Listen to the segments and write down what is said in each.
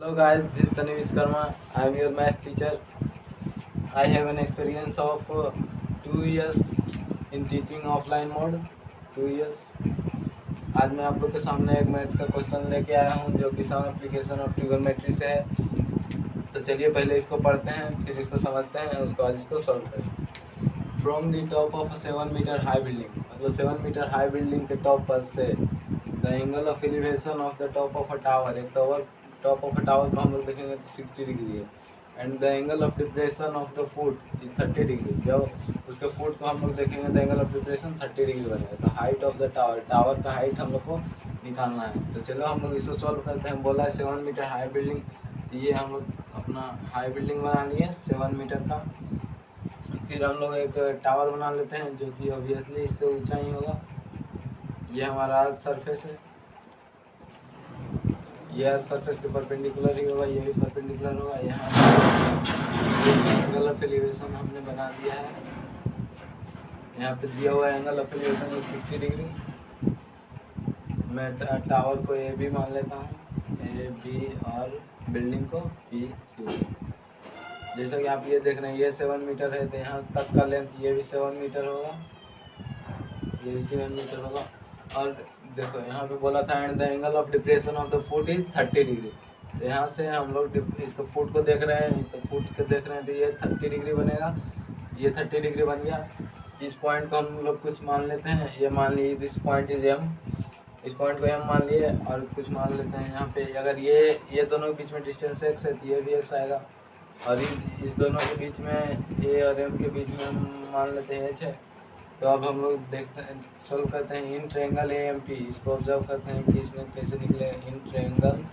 Hello guys, this is Sunny Vishkarma. I am your math teacher. I have an experience of 2 years in teaching offline mode. 2 years. आज मैं आप लोग के सामने एक maths का क्वेश्चन लेके आया हूँ जो कि सम एप्लीकेशन ऑफ ट्रिगोनोमेट्री से है। तो चलिए पहले इसको पढ़ते हैं, फिर इसको समझते हैं, उसके बाद इसको सॉल्व करें। From the top of 7 metre high building, मतलब 7 मीटर हाई बिल्डिंग के टॉप पर से the angle of elevation of the top of a tower, एक टॉप ऑफ अ टावर को हम लोग देखेंगे तो 60 डिग्री है। And the angle of depression of the foot is 30 degree. जब उसके फुट को हम लोग देखेंगे तो एंगल ऑफ डिप्रेशन 30 डिग्री बनेगा। तो height of the tower, tower का हाइट हम लोग को निकालना है। तो चलो हम लोग इसको सॉल्व करते हैं। बोला है 7 मीटर हाई बिल्डिंग, ये हम लोग अपना हाई बिल्डिंग बना लिए 7 मीटर का। फिर हम लोग एक टावर बना लेते हैं जो कि ऑब्वियसली इससे ऊंचा ही होगा। ये हमारा अर्थ सरफेस है, ये अर्थ सरफेस के परपेंडिकुलर ही होगा, ये भी परपेंडिकुलर होगा। यहाँ एंगल ऑफ एलिवेशन हमने बना दिया है, यहाँ पे दिया हुआ एंगल ऑफ एलिवेशन है 60 डिग्री। मैं टावर को ए बी मान लेता हूँ, ए बी, और बिल्डिंग को पी क्यू। जैसा कि आप ये देख रहे हैं, ये 7 मीटर है तो यहाँ तक का लेंथ ये भी 7 मीटर होगा, ये भी 7 मीटर होगा। और देखो यहाँ पे बोला था and the angle of depression of the foot is 30 degree. तो यहाँ से हम लोग इसको फुट को देख रहे हैं, तो फुट को देख रहे हैं तो ये 30 डिग्री बनेगा, ये 30 डिग्री बन गया। इस पॉइंट को हम लोग कुछ मान लेते हैं, ये मान लीजिए दिस पॉइंट इज एम, इस पॉइंट को एम मान लिए, और कुछ मान लेते हैं यहाँ पे अगर ये दोनों के बीच में डिस्टेंस एक्स है तो ये भी एक्स आएगा। और इस दोनों के बीच में ए और एम के बीच में हम मान लेते हैं एच है। तो अब हम लोग देखते हैं, सोल्व करते हैं in triangle A M P. इसको ऑब्जर्व करते हैं कि इसमें कैसे निकले। In triangle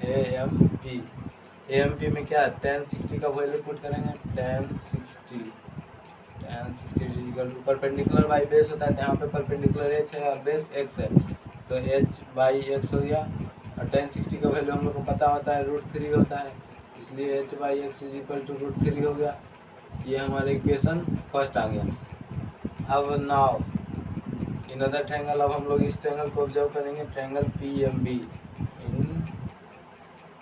A M P में क्या है, tan 60 का वैल्यू पुट करेंगे। tan 60 equal to perpendicular by base होता है, तो यहाँ पे परपेंडिकुलर एच है और बेस एक्स है, तो एच बाई एक्स हो गया। और tan 60 का वैल्यू हम लोग को पता होता है √3 होता है, इसलिए H by X is equal to √3 हो गया। ये हमारे इक्वेशन फर्स्ट आ गया। अब नाउ इन अदर ट्रायंगल, अब हम लोग इस ट्रायंगल को ऑब्जर्व करेंगे, triangle P M B. In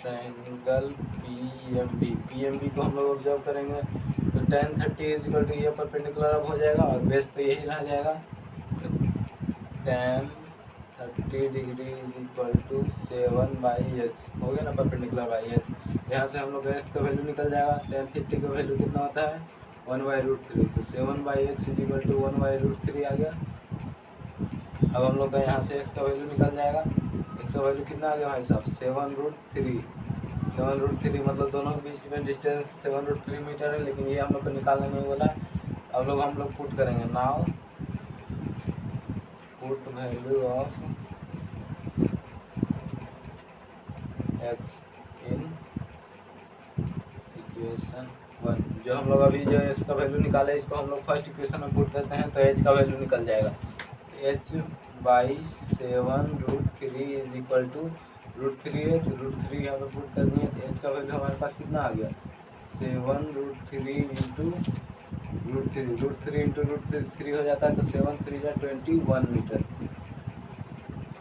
triangle P M B को हम लोग ऑब्जर्व करेंगे तो tan 30 इज इक्वल टू ये परपेंडिकुलर अब हो जाएगा और बेस तो यही रह जाएगा। तो tan 30 degree is equal to 7/x हो गया ना, परपेंडिकुलर बाई एक्स। यहाँ से हम लोग एक्स का वैल्यू निकल जाएगा। tan 30 का वैल्यू कितना होता है 1/√3, तो 7/x इज इक्वल टू 1/√3 आ गया। अब हम लोग का यहाँ से एक्स का वैल्यू निकल जाएगा। एक्स का वैल्यू कितना आ गया भाई साहब 7√3। 7√3 मतलब दोनों के बीच में डिस्टेंस 7√3 मीटर है, लेकिन ये हम लोग को निकालने नहीं बोला है। अब लोग हम लोग पुट करेंगे। Now put value of x in equation 1। जो हम लोग अभी जो एक्स का वैल्यू निकाले इसको हम लोग फर्स्ट इक्वेशन में पुट करते हैं, तो एच का वैल्यू निकल जाएगा। H by 7√3 is equal to √3 है, तो √3 यहाँ पे पुट कर दिए, तो एच का वैल्यू हमारे पास कितना आ गया 7√3 इंटू √3 इंटू √3 हो जाता है, तो 7 3 जा 21 मीटर।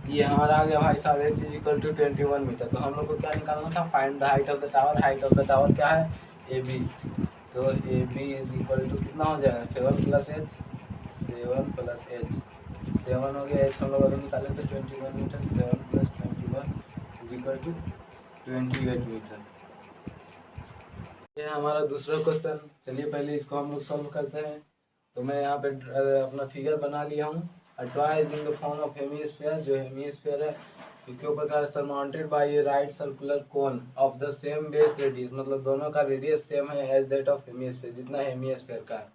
ये हमारा आ गया भाई साहब H is equal to 21 metre. तो हम लोग को क्या निकालना था, find the height of the tower. Height of the tower क्या है ए बी, तो A B is equal to कितना हो जाएगा 7 प्लस एच, 7 प्लस एच, 7 हो गया। एच हम लोग अभी निकाले थे 21 metre, 7 plus 21 is equal to 28 metre. ये हमारा दूसरा क्वेश्चन। चलिए पहले इसको हम लोग सॉल्व करते हैं। तो मैं यहाँ पे अपना फिगर बना लिया हूँ। A toy is in the form of hemisphere, जो हेमिस्फीयर है इसके ऊपर का surmounted bye A right circular cone of the same base radius, मतलब दोनों का रेडियस सेम है एज दैट ऑफ हेमिस्फीयर, जितना हेमिस्फीयर का है।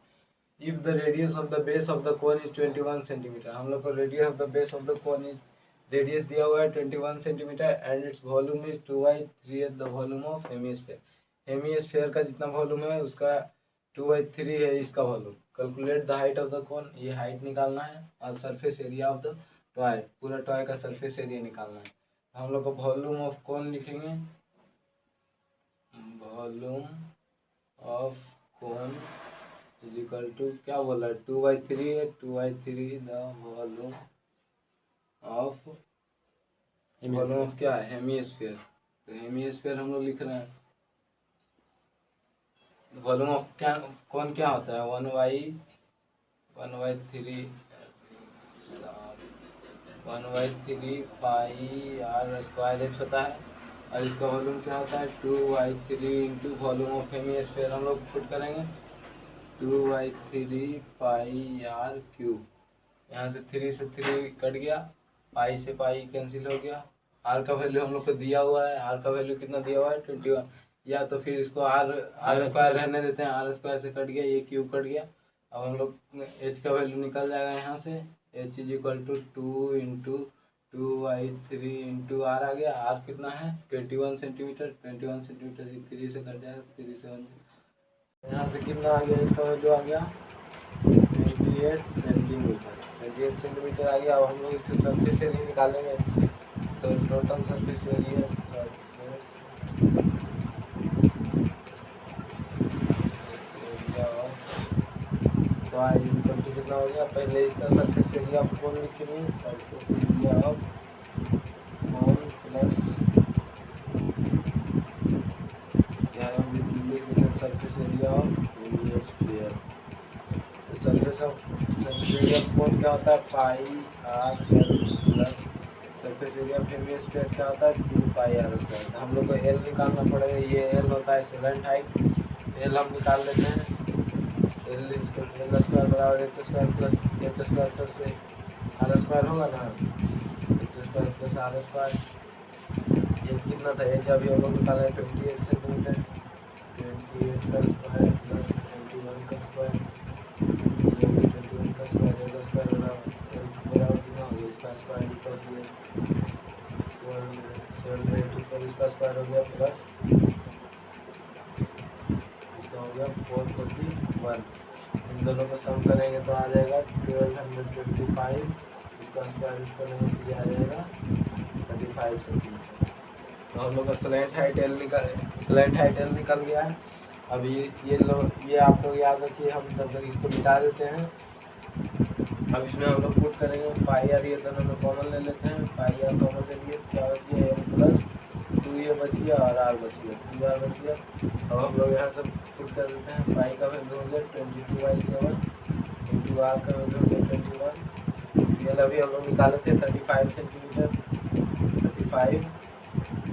If the radius of the base of the cone is 21 centimetre, हम लोग को radius of the base of the cone is radius दिया हुआ है 21 centimetre and its volume is 2/3 the volume of hemisphere. Hemisphere का जितना वॉल्यूम है उसका 2/3 है इसका volume. Calculate the height of the cone, ये हाइट निकालना है, और surface area of the toy, पूरा टॉय का सरफेस एरिया निकालना है। हम लोग को वॉल्यूम ऑफ कोन लिखेंगे, volume of cone is equal to क्या बोला है 2/3 है, 2/3 द वॉल्यूम ऑफ क्या है हेमिस्फीयर। तो हेमिस्फीयर हम लोग लिख रहे हैं। वॉल्यूम ऑफ क्या कौन क्या होता है, 1/3 पाई आर स्क्वायर एच होता है। और इसका वॉल्यूम क्या होता है 2/3 इंटू वॉल्यूम ऑफ हेमिस्फीयर हम लोग पुट करेंगे 2/3 पाई आर क्यूब। यहाँ से 3 से 3 कट गया, पाई से पाई कैंसिल हो गया। आर का वैल्यू हम लोग को दिया हुआ है, आर का वैल्यू कितना दिया हुआ है 21। या तो फिर इसको आर स्क्वायर रहने देते हैं, आर स्क्वायर से कट गया, ये क्यूब कट गया। अब हम लोग एच का वैल्यू निकल जाएगा यहाँ से, H is equal to 2 into 2/3 into R आ गया। आर कितना है 21 सेंटीमीटर, 21 सेंटीमीटर 3 से कट जाएगा, 3 से 1 यहाँ से कितना आ गया, इसका वैल्यू आ गया 28 सेंटीमीटर, 28 सेंटीमीटर आ गया। अब हम लोग इसके सरफेस एरिया निकालेंगे, तो टोटल सरफेस एरिया कितना हो गया, पहले इसका सरफेस एरिया ऑफ कोन लिखेंगे, surface area of cone plus surface area of hemisphere. Surface area of cone क्या होता है pi R plus surface area of hemisphere क्या होता है 2 पाई आर स्क्वायर। हम लोग को एल निकालना पड़ेगा, ये एल होता है स्लैंट हाइट, एल हम निकाल लेते हैं। एल स्क्वायर बराबर H square plus H square plus R square होगा ना, H square plus R square. H कितना था, एच अभी हम लोग निकाला है 28 सेंटीमीटर, 28 का स्क्वायर प्लस 21 का स्क्वायर, 21 का स्क्वायर, एल स्क्वायर बराबर कितना हो गया, इसका स्क्वायर इक्वल टू 784, इसका स्क्वायर हो गया प्लस इसका हो गया 441। इन दोनों को सम करेंगे तो आ जाएगा 1225, इसका स्क्वायर करेंगे तो आ जाएगा 35 सेंटीमीटर। तो हम लोग का स्लैंट हाइट एल निकल गया है। अब ये आप लोग याद रखिए, हम जब तक इसको मिटा देते हैं। अब इसमें हम लोग पुट करेंगे पाई आर, ये दोनों में कॉमन ले लेते हैं, पाई आर कॉमन ले लिए, क्या बच गया एल प्लस 2 ये बच गया और आर बच गया, 2 आर बच गया। अब हम लोग यहाँ से पुट कर देते हैं, पाई का वैल्यू हो गया 22/7 इंटू आर का वैल्यू हो गया 21। एल अभी हम लोग निकाले थे 35 सेंटीमीटर, 35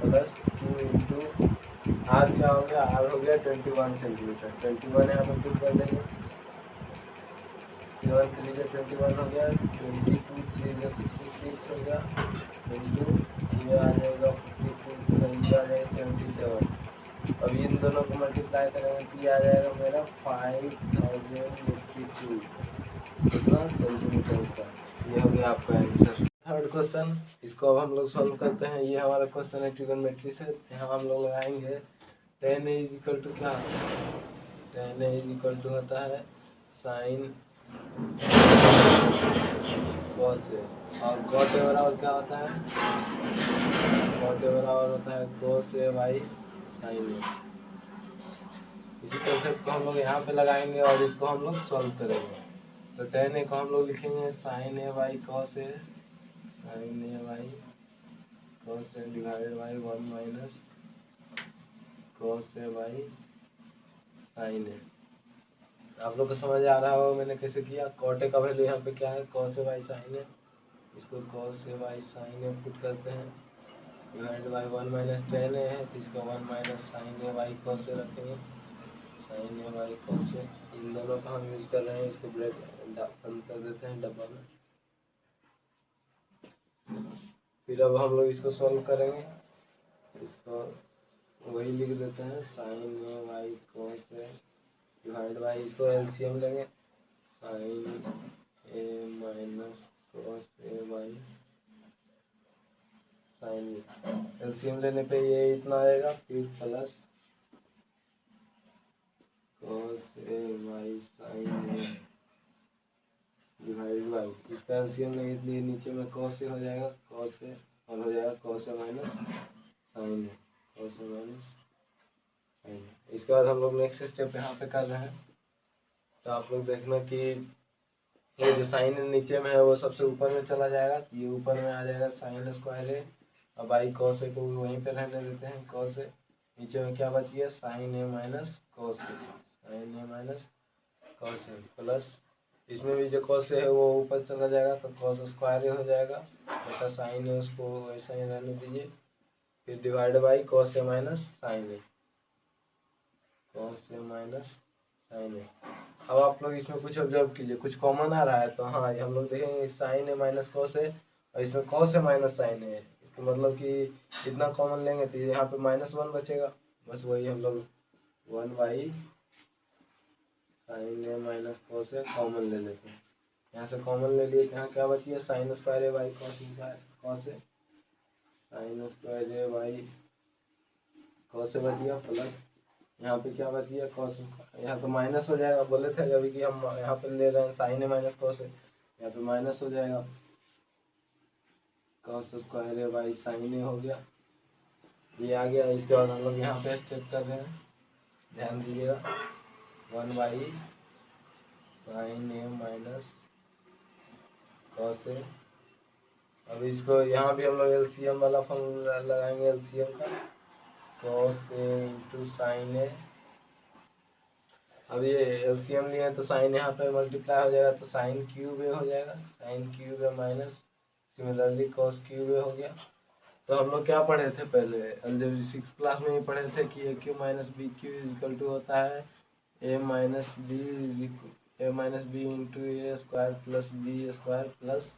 प्लस 2 इंटू आर क्या हो गया, आर हो गया 21 सेंटीमीटर, 21 यहाँ पे पुट कर देंगे, 7 3 से 21 हो गया, 22 3 से 66 हो गया, इंटू ये आ जाएगा 52 आ जाएगा 77। अब इन दोनों को मल्टीप्लाई करेंगे तो ये आ जाएगा मेरा 5082 कितना सेंटीमीटर का। ये हो गया आपका आंसर। थर्ड क्वेश्चन, इसको अब हम लोग सॉल्व करते हैं। ये हमारा क्वेश्चन है ट्रिगोनोमेट्री से। यहाँ हम लोग लगाएंगे tan a is equal to क्या होता है, tan a is equal to होता है साइन cos a, और cot a बराबर क्या होता है, cot a बराबर होता है cos a by sine a। इसी कंसेप्ट को हम लोग यहाँ पे लगाएंगे और इसको हम लोग सॉल्व करेंगे। तो tan a को हम लोग लिखेंगे sine a by cos a, sine a by cos a divided by 1 minus cos a by sine a। आप लोग को समझ आ रहा होगा मैंने कैसे किया। cot a का वैल्यू यहाँ पे क्या है cos a by sine a, इसको cos a by sine a put करते हैं, divide by 1 minus tan a है तो इसका 1 minus sine a by cos a रखेंगे, sine a by cos a। इन दोनों का हम यूज कर रहे हैं, इसको ब्रेक बंद कर देते हैं डब्बा में। फिर अब हम लोग इसको सॉल्व करेंगे, इसको वही लिख देते हैं sine a by cos a divide by, इसको एलसीएम लेंगे sine a minus cos a by sine a। LCM लेने पे ये इतना आएगा, फिर plus cos a by sine a divide by, इसका एलसीएम लेंगे इसलिए नीचे में cos a हो जाएगा, cos a और हो जाएगा cos a minus sine a, cos a minus. इसके बाद हम लोग नेक्स्ट स्टेप यहाँ पे कर रहे हैं। तो आप लोग देखना कि ये जो साइन नीचे में है वो सबसे ऊपर में चला जाएगा, ये ऊपर में आ जाएगा साइन स्क्वायर ए अब आई कॉस ए को भी वहीं पे रहने देते हैं, कॉस ए। नीचे में क्या बच गया, sign A minus cos A, sign A minus cos A plus, इसमें भी जो कॉस ए है वो ऊपर चला जाएगा तो कॉस स्क्वायर ए हो जाएगा, बेटा साइन ए उसको ऐसा ही रहने दीजिए, फिर divide by cos A minus sine A, cos A minus sine A. अब आप लोग इसमें कुछ ऑब्जर्व कीजिए, कुछ कॉमन आ रहा है तो हाँ हम लोग देखेंगे साइन ए माइनस कॉस ए, और इसमें कॉस ए माइनस साइन ए, इसका मतलब कि इतना कॉमन लेंगे तो यहाँ पे -1 बचेगा, बस वही हम लोग 1 sign A minus cos A common ले लेते हैं। यहाँ से कॉमन ले लिए, यहाँ क्या बची है, sine square A by cos square cos A, sine square A by cos A बच गया, प्लस यहाँ पे क्या बच गया, कॉस, यहाँ तो माइनस हो जाएगा, बोले थे अभी कि हम यहाँ पे ले रहे हैं sine A minus cos A, यहाँ पे माइनस हो जाएगा, cos square A by sine A हो गया, ये आ गया। इसके बाद हम लोग यहाँ पे स्टेप कर रहे हैं, ध्यान दीजिएगा, 1 साइन ए माइनस कॉस ए। अब इसको यहाँ भी हम लोग एलसीएम वाला फॉर्मूला लगाएंगे, एलसीएम का, cos A into sine A. अब ये एलसीएम लिए तो साइन यहाँ पे मल्टीप्लाई हो जाएगा तो साइन क्यूब ए हो जाएगा, साइन क्यूब ए माइनस सिमिलरली कॉस क्यूब ए हो गया। तो हम लोग क्या पढ़े थे पहले, अलजेब्रा 6 क्लास में ही पढ़े थे कि A cube minus B cube is equal to होता है A minus B into A square plus B square plus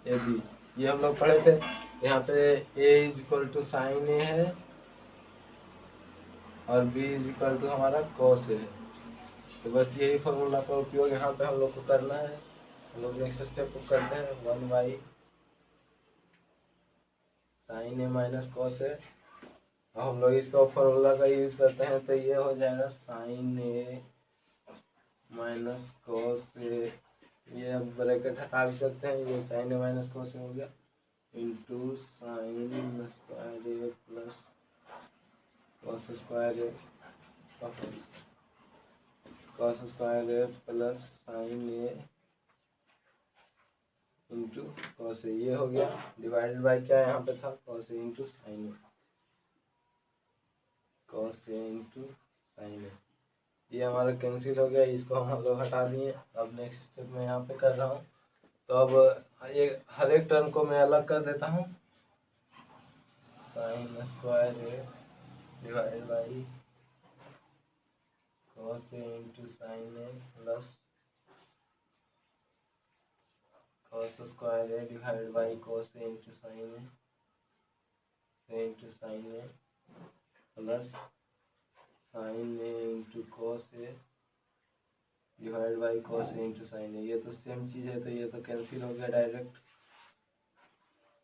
A B, ये हम लोग पढ़े थे। यहाँ पे A is equal to sine A है और बी इज इक्वल टू हमारा कॉस ए है, तो बस यही फॉर्मूला का उपयोग यहाँ पे हम लोग को करना है। हम लोग नेक्स्ट स्टेप को करते हैं, 1 साइन ए माइनस कॉस ए। अब हम लोग इसका फॉर्मूला का यूज करते हैं तो ये हो जाएगा साइन ए माइनस कॉस ए, ये अब ब्रैकेट हटा भी सकते हैं, ये साइन ए माइनस कॉस ए हो गया into sine square A plus cos square A, cos square A plus sine A into cos ए, ये हो गया डिवाइडेड बाई क्या यहाँ पे था, cos A into sine A, cos A into sine A, ये हमारा कैंसिल हो गया, इसको हम लोग हटा दिए। अब नेक्स्ट स्टेप में यहाँ पे कर रहा हूँ, तो अब हर एक टर्म को मैं अलग कर देता हूँ, sine square A divide by cos A into sine A plus cos square A divide by cos A into sine A plus sine A into cos A divide by cos A into sine A, ये तो same चीज़ है तो ये तो cancel हो गया direct,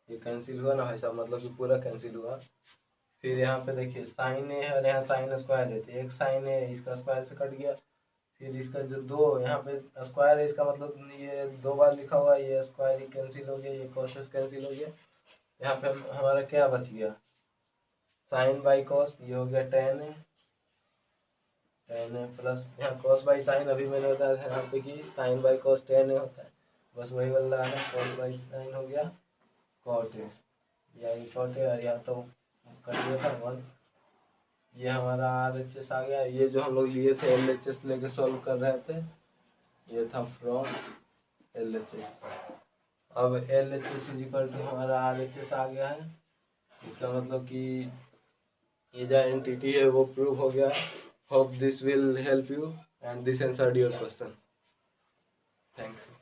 ये cancel हुआ ना भाई साहब, मतलब कि पूरा कैंसिल हुआ। फिर यहाँ पे देखिए साइन ए है और यहाँ साइन स्क्वायर है, तो एक साइन ए इसका स्क्वायर से कट गया, फिर इसका जो दो यहाँ पे स्क्वायर है इसका मतलब ये 2 बार लिखा हुआ है, ये स्क्वायर ही कैंसिल हो गया, ये कॉसेस कैंसिल हो गया। यहाँ पे हमारा क्या बच गया, साइन बाई कॉस, ये हो गया टेन ए प्लस यहाँ कॉस बाई साइन, अभी मैंने बताया था यहाँ पे कि साइन बाई कॉस टेन ए होता है, बस वही वाला है, कॉस बाई साइन हो गया कॉट ए, या कॉट ए, और यहाँ तो कर दिया था 1, ये हमारा RHS आ गया। ये जो हम लोग लिए थे LHS लेके सॉल्व कर रहे थे, ये था फ्रॉम LHS। अब LHS इज इक्वल टू हमारा RHS आ गया है, इसका मतलब कि ये जो एंटिटी है वो प्रूव हो गया। Hope this will help you and this answered your question. Thank you.